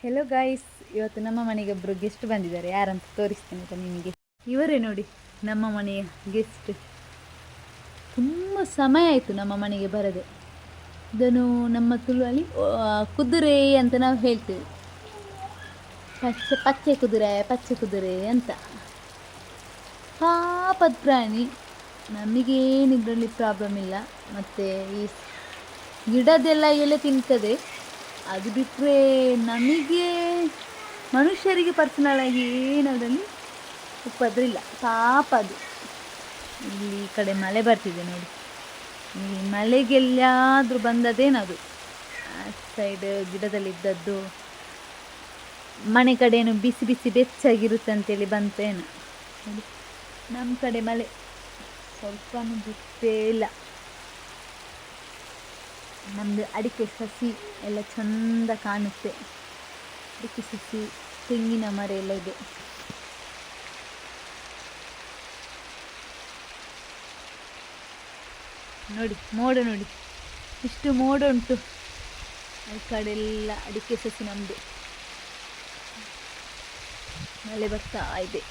Hello guys, ಇವತ್ತು ನಮ್ಮ ಮನೆಗೆ ಒಬ್ಬರು ಗೆಸ್ಟ್ ಬಂದಿದ್ದಾರೆ. ಯಾರಂತ ತೋರಿಸ್ತೇನೆ ಆಯ್ತಾ ನಿಮಗೆ. ಇವರೇ ನೋಡಿ ನಮ್ಮ ಮನೆಯ ಗೆಸ್ಟ್. ತುಂಬ ಸಮಯ ಆಯಿತು ನಮ್ಮ ಮನೆಗೆ ಬರದೆ. ಇದನ್ನು ನಮ್ಮ ತುಳುವಲ್ಲಿ ಕುದುರೆ ಅಂತ ನಾವು ಹೇಳ್ತೇವೆ. ಪಚ್ಚೆ ಕುದುರೆ ಅಂತ. ಪಾಪದ ಪ್ರಾಣಿ, ನಮಗೇನು ಇದರಲ್ಲಿ ಪ್ರಾಬ್ಲಮ್ ಇಲ್ಲ. ಮತ್ತು ಈ ಗಿಡದೆಲ್ಲ ಎಲೆ ತಿಂತದೆ, ಅದು ಬಿಟ್ಟರೆ ನಮಗೆ ಮನುಷ್ಯರಿಗೆ ಪರ್ಸನಲಾಗಿ ಏನದರಲ್ಲಿ ಉಪದ್ರ ಇಲ್ಲ. ಪಾಪ ಅದು. ಇಲ್ಲಿ ಈ ಕಡೆ ಮಳೆ ಬರ್ತಿದೆ ನೋಡಿ, ಈ ಮಳೆಗೆಲ್ಲಾದರೂ ಬಂದದೇನದು. ಆ ಸೈಡ್ ಗಿಡದಲ್ಲಿದ್ದದ್ದು ಮನೆ ಕಡೆಯೇನು ಬಿಸಿ ಬಿಸಿ ಬೆಚ್ಚಾಗಿರುತ್ತೆ ಅಂತೇಳಿ ಬಂತೇನು ನೋಡಿ. ನಮ್ಮ ಕಡೆ ಮಳೆ ಸ್ವಲ್ಪನೂ ಬಿಟ್ಟೇ ಇಲ್ಲ. ನಮ್ಮದು ಅಡಿಕೆ ಸಸಿ ಎಲ್ಲ ಚಂದ ಕಾಣುತ್ತೆ. ಅಡಿಕೆ ಸಸಿ, ತೆಂಗಿನ ಮರ ಎಲ್ಲ ಇದೆ. ನೋಡಿ ಮೋಡ, ನೋಡಿ ಇಷ್ಟು ಮೋಡ ಉಂಟು. ಈ ಕಡೆ ಎಲ್ಲ ಅಡಿಕೆ ಸಸಿ ನಮ್ಮದು. ಮಳೆ ಬರ್ತಾ ಇದೆ.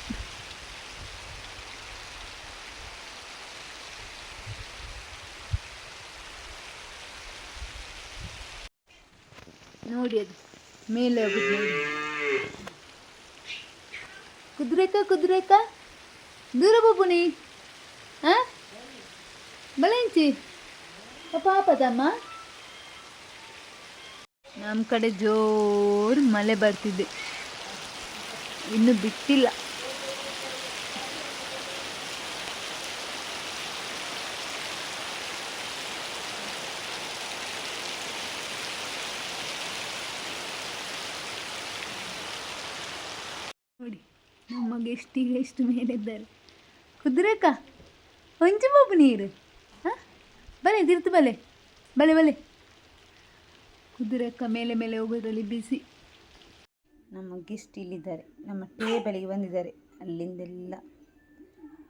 ನೋಡಿ ಅದು ಮೇಲೆ ಹೋಗುದು ನೋಡಿ. ಕುದುರೆಕ ದೂರ ಬೊಬ್ಬುನಿ ಬಳೆಂಚಿ ಪಾಪದಮ್ಮ. ನಮ್ಮ ಕಡೆ ಜೋರು ಮಳೆ ಬರ್ತಿದೆ, ಇನ್ನು ಬಿಟ್ಟಿಲ್ಲ. ನೋಡಿ ನಮ್ಮ ಗೆಸ್ಟಿಗೆ ಎಷ್ಟು ಮೇಲಿದ್ದಾರೆ. ಕುದುರೆಕ ಒಂಚು ಬಾಬು ನೀರು ಬಲೆ ತಿರ್ತು ಬಲೆ ಬಲೆ ಬಲೆ. ಕುದುರೆಕ ಮೇಲೆ ಮೇಲೆ ಹೋಗೋದ್ರಲ್ಲಿ ಬಿಸಿ. ನಮ್ಮ ಗೆಸ್ಟ್ ಇಲ್ಲಿದ್ದಾರೆ, ನಮ್ಮ ಟೇಬಲಿಗೆ ಬಂದಿದ್ದಾರೆ ಅಲ್ಲಿಂದೆಲ್ಲ.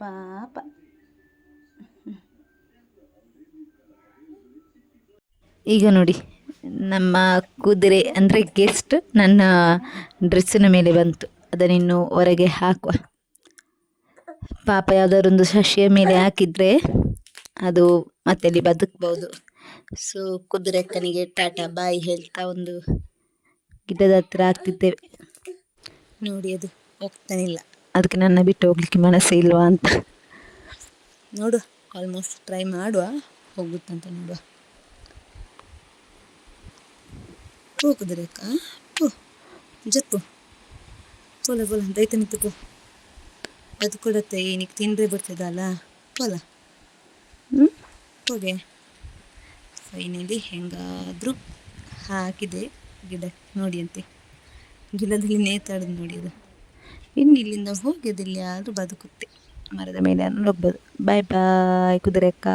ಪಾಪ. ಈಗ ನೋಡಿ ನಮ್ಮ ಕುದುರೆ ಅಂದರೆ ಗೆಸ್ಟ್ ನನ್ನ ಡ್ರೆಸ್ಸಿನ ಮೇಲೆ ಬಂತು. ಅದನ್ನಿನ್ನು ಹೊರಗೆ ಹಾಕುವ. ಪಾಪ ಯಾವುದಾದ್ರೊಂದು ಸಸಿಯ ಮೇಲೆ ಹಾಕಿದರೆ ಅದು ಮತ್ತೆ ಅಲ್ಲಿ ಬದುಕ್ಬೋದು. ಸೊ ಕುದುರೆಕ್ಕನಿಗೆ ಟಾಟಾ ಬಾಯಿ ಹೇಳ್ತಾ ಒಂದು ಗಿಡದ ಹತ್ರ ಆಗ್ತಿದ್ದೇವೆ. ನೋಡಿ ಅದು ಹೋಗ್ತಾನಿಲ್ಲ, ಅದಕ್ಕೆ ನನ್ನ ಬಿಟ್ಟು ಹೋಗ್ಲಿಕ್ಕೆ ಮನಸ್ಸೇ ಇಲ್ವಾ ಅಂತ. ನೋಡುವ, ಆಲ್ಮೋಸ್ಟ್ ಟ್ರೈ ಮಾಡುವ ಹೋಗುತ್ತಂತ ನೋಡುವ. ಪೋ ಕುದುರೆಕ್ಕ ಪೋ, ಜಪ್ಪು ಪೋಲ ಪೋಲ ದೈತ ನಿಂತು ಅದು ಕೊಡತ್ತೆ. ಏನಕ್ಕೆ ತಿಂದರೆ ಬರ್ತದಲ್ಲ, ಪೋಲ ಹೋಗೆ. ಫೈನಲಿ ಹೆಂಗಾದರೂ ಹಾಕಿದೆ ಗಿಡ. ನೋಡಿ ಅಂತೆ ಗಿಡದಲ್ಲಿ ನೇತಾಡೋದು ನೋಡಿ. ಅದು ಇನ್ನು ಇಲ್ಲಿಂದ ಹೋಗೋದಿಲ್ಲ, ಆದರೂ ಬದುಕುತ್ತೆ. ಮರದ ಮೇಲೆ ಹೋಗ್ಬೋದು. ಬಾಯ್ ಬಾಯ್ ಕುದುರೆಕ್ಕ.